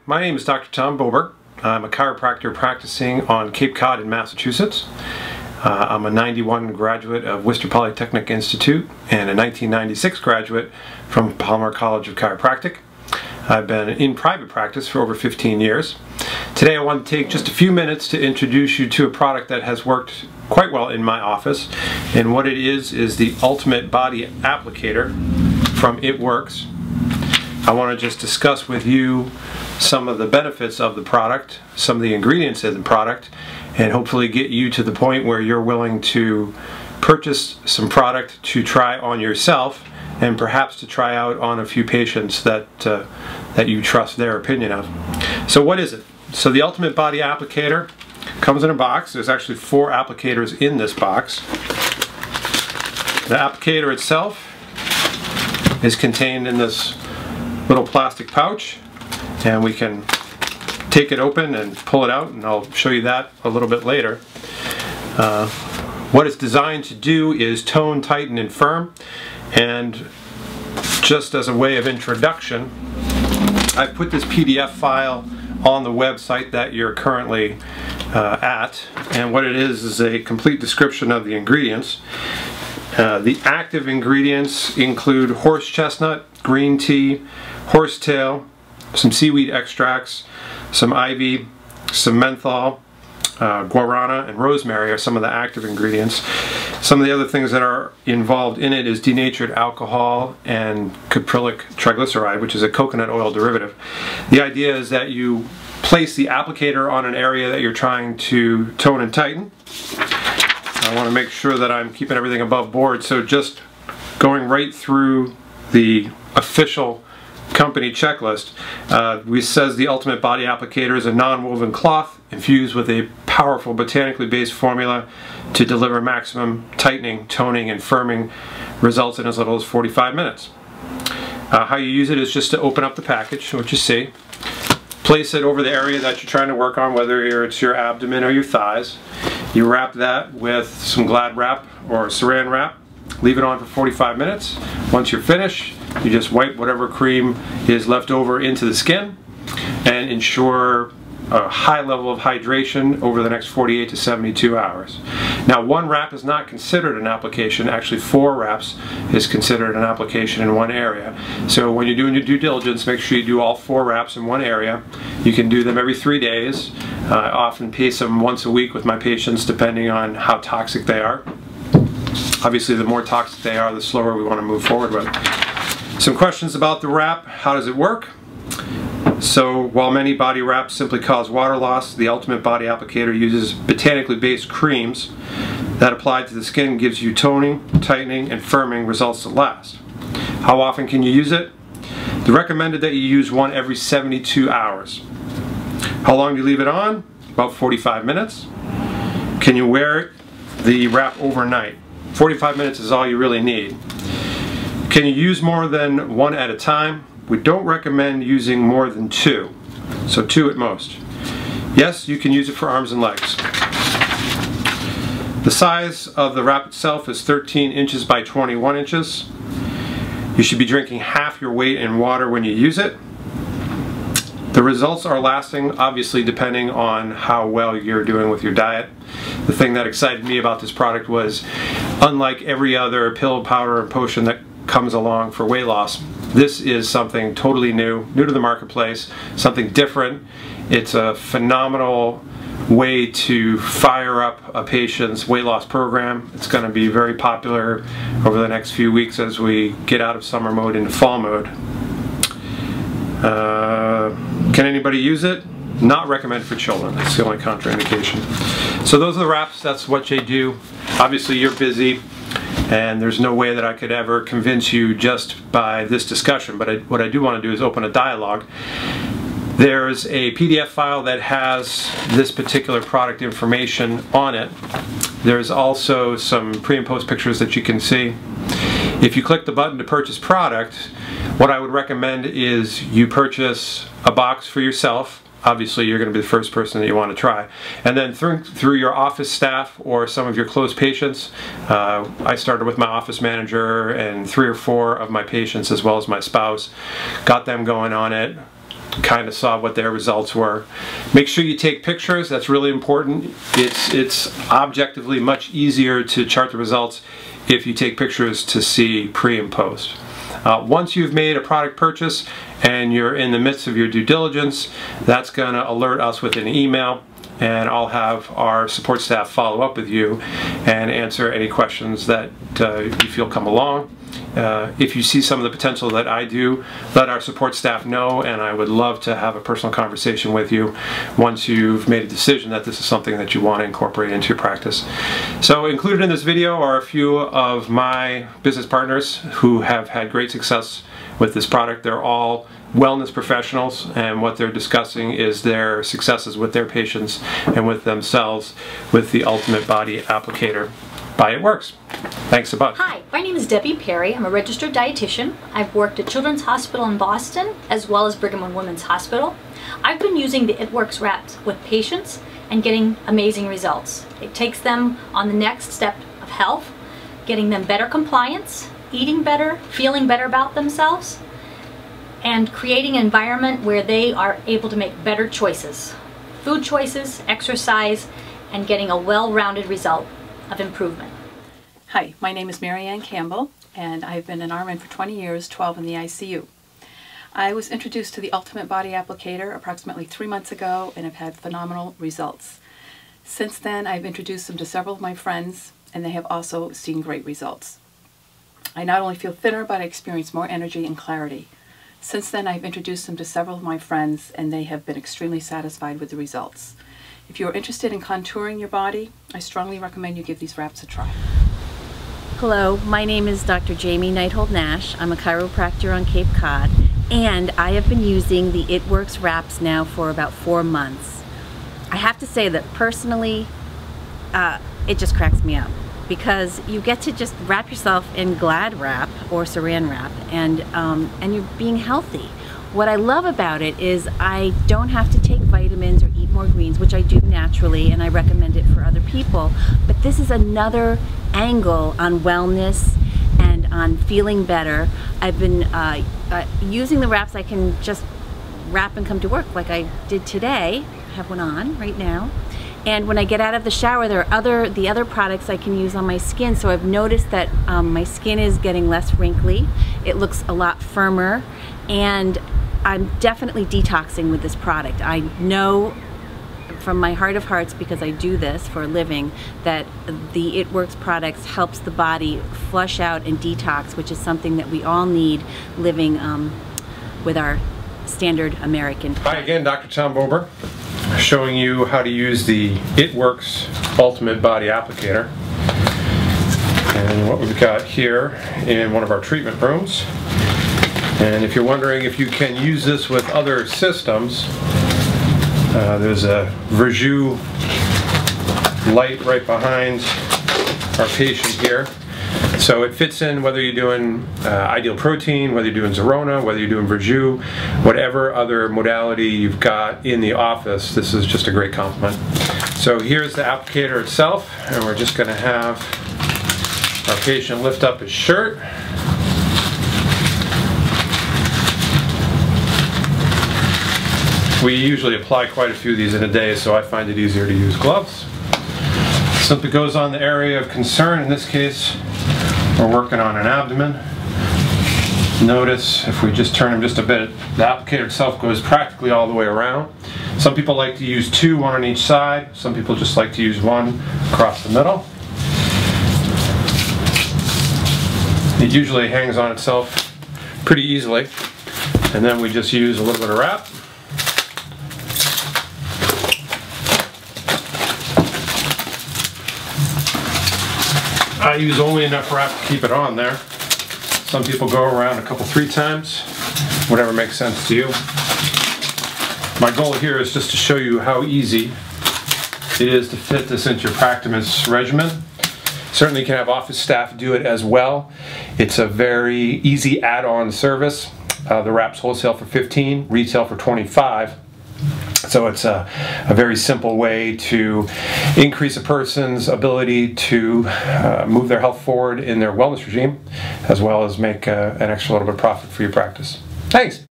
my name is Dr. Thom. I'm a chiropractor practicing on Cape Cod in Massachusetts. I'm a 91 graduate of Worcester Polytechnic Institute and a 1996 graduate from Palmer College of Chiropractic. I've been in private practice for over 15 years. Today I want to take just a few minutes to introduce you to a product that has worked quite well in my office. And what it is the Ultimate Body Applicator from ItWorks. I want to just discuss with you some of the benefits of the product, some of the ingredients in the product, and hopefully get you to the point where you're willing to purchase some product to try on yourself and perhaps to try out on a few patients that you trust their opinion of. So what is it? So the Ultimate Body Applicator comes in a box. There's actually 4 applicators in this box. The applicator itself is contained in this little plastic pouch, and we can take it open and pull it out, and I'll show you that a little bit later. What it's designed to do is tone, tighten, and firm. And just as a way of introduction, I've put this PDF file on the website that you're currently at, and what it is a complete description of the ingredients. The active ingredients include horse chestnut, green tea, horsetail, some seaweed extracts, some ivy, some menthol, guarana, and rosemary are some of the active ingredients. Some of the other things that are involved in it is denatured alcohol and caprylic triglyceride, which is a coconut oil derivative. The idea is that you place the applicator on an area that you're trying to tone and tighten. I want to make sure that I'm keeping everything above board, so just going right through the official company checklist. It says the Ultimate Body Applicator is a non-woven cloth infused with a powerful botanically based formula to deliver maximum tightening, toning, and firming results in as little as 45 minutes. How you use it is just to open up the package, what you see, place it over the area that you're trying to work on, whether it's your abdomen or your thighs. You wrap that with some Glad wrap or Saran wrap, leave it on for 45 minutes. Once you're finished, you just wipe whatever cream is left over into the skin and ensure a high level of hydration over the next 48 to 72 hours. Now, 1 wrap is not considered an application. Actually, 4 wraps is considered an application in one area. So when you're doing your due diligence, make sure you do all 4 wraps in one area. You can do them every 3 days. I often pace them once a week with my patients depending on how toxic they are. Obviously, the more toxic they are, the slower we want to move forward with. Some questions about the wrap. How does it work? So while many body wraps simply cause water loss, the Ultimate Body Applicator uses botanically based creams that applied to the skin gives you toning, tightening, and firming results that last. How often can you use it? It's recommended that you use one every 72 hours. How long do you leave it on? About 45 minutes. Can you wear the wrap overnight? 45 minutes is all you really need. Can you use more than 1 at a time? We don't recommend using more than 2, so 2 at most. Yes, you can use it for arms and legs. The size of the wrap itself is 13 inches by 21 inches. You should be drinking half your weight in water when you use it. The results are lasting, obviously, depending on how well you're doing with your diet. The thing that excited me about this product was, unlike every other pill, powder, and potion that comes along for weight loss, this is something totally new to the marketplace, something different. It's a phenomenal way to fire up a patient's weight loss program. It's going to be very popular over the next few weeks as we get out of summer mode into fall mode. Can anybody use it? Not recommended for children. That's the only contraindication. So those are the wraps. That's what they do. Obviously, you're busy, and there's no way that I could ever convince you just by this discussion, but what I do want to do is open a dialogue. There's a PDF file that has this particular product information on it. There's also some pre and post pictures that you can see. If you click the button to purchase product, what I would recommend is you purchase a box for yourself. Obviously, you're going to be the first person that you want to try. And then through your office staff or some of your close patients, I started with my office manager and 3 or 4 of my patients as well as my spouse, got them going on it, kind of saw what their results were. Make sure you take pictures. That's really important. It's objectively much easier to chart the results if you take pictures to see pre and post. Once you've made a product purchase and you're in the midst of your due diligence, that's going to alert us with an email, and I'll have our support staff follow up with you and answer any questions that you feel come along. If you see some of the potential that I do, let our support staff know, and I would love to have a personal conversation with you once you've made a decision that this is something that you want to incorporate into your practice. So included in this video are a few of my business partners who have had great success with this product. They're all wellness professionals, and what they're discussing is their successes with their patients and with themselves with the Ultimate Body Applicator by ItWorks. Thanks a bunch. Hi, my name is Debbie Perry. I'm a registered dietitian. I've worked at Children's Hospital in Boston as well as Brigham and Women's Hospital. I've been using the ItWorks wraps with patients and getting amazing results. It takes them on the next step of health, getting them better compliance, eating better, feeling better about themselves, and creating an environment where they are able to make better choices. Food choices, exercise, and getting a well-rounded result of improvement. Hi, my name is Mary Ann Campbell, and I've been an RN for 20 years, 12 in the ICU. I was introduced to the Ultimate Body Applicator approximately 3 months ago and have had phenomenal results. Since then, I've introduced them to several of my friends, and they have also seen great results. I not only feel thinner, but I experience more energy and clarity. Since then, I've introduced them to several of my friends, and they have been extremely satisfied with the results. If you are interested in contouring your body, I strongly recommend you give these wraps a try. Hello, my name is Dr. Jamie Neithold Nash. I'm a chiropractor on Cape Cod, and I have been using the ItWorks wraps now for about 4 months. I have to say that personally, it just cracks me up, because you get to just wrap yourself in Glad wrap or Saran wrap, and you're being healthy. What I love about it is I don't have to take vitamins or eat more greens, which I do naturally, and I recommend it for other people. But this is another angle on wellness and on feeling better. I've been using the wraps. I can just wrap and come to work like I did today. I have one on right now. And when I get out of the shower, there are the other products I can use on my skin. So I've noticed that my skin is getting less wrinkly. It looks a lot firmer, and I'm definitely detoxing with this product. I know from my heart of hearts, because I do this for a living, that the ItWorks products helps the body flush out and detox, which is something that we all need living with our standard American. Hi again, Dr. Thom Bober, showing you how to use the ItWorks Ultimate Body Applicator. And what we've got here in one of our treatment rooms. And if you're wondering if you can use this with other systems, there's a Verjus light right behind our patient here. So it fits in whether you're doing Ideal Protein, whether you're doing Zerona, whether you're doing Verjus, whatever other modality you've got in the office. This is just a great complement. So here's the applicator itself, and we're just going to have our patient lift up his shirt. We usually apply quite a few of these in a day, so I find it easier to use gloves. Simply goes on the area of concern. In this case, we're working on an abdomen. Notice if we just turn him just a bit, the applicator itself goes practically all the way around. Some people like to use two, one on each side. Some people just like to use one across the middle. It usually hangs on itself pretty easily, and then we just use a little bit of wrap. I use only enough wrap to keep it on there. Some people go around a couple, 3 times, whatever makes sense to you. My goal here is just to show you how easy it is to fit this into your practice regimen. Certainly you can have office staff do it as well. It's a very easy add-on service. The wraps wholesale for $15, retail for $25. So it's a very simple way to increase a person's ability to move their health forward in their wellness regime, as well as make an extra little bit of profit for your practice. Thanks.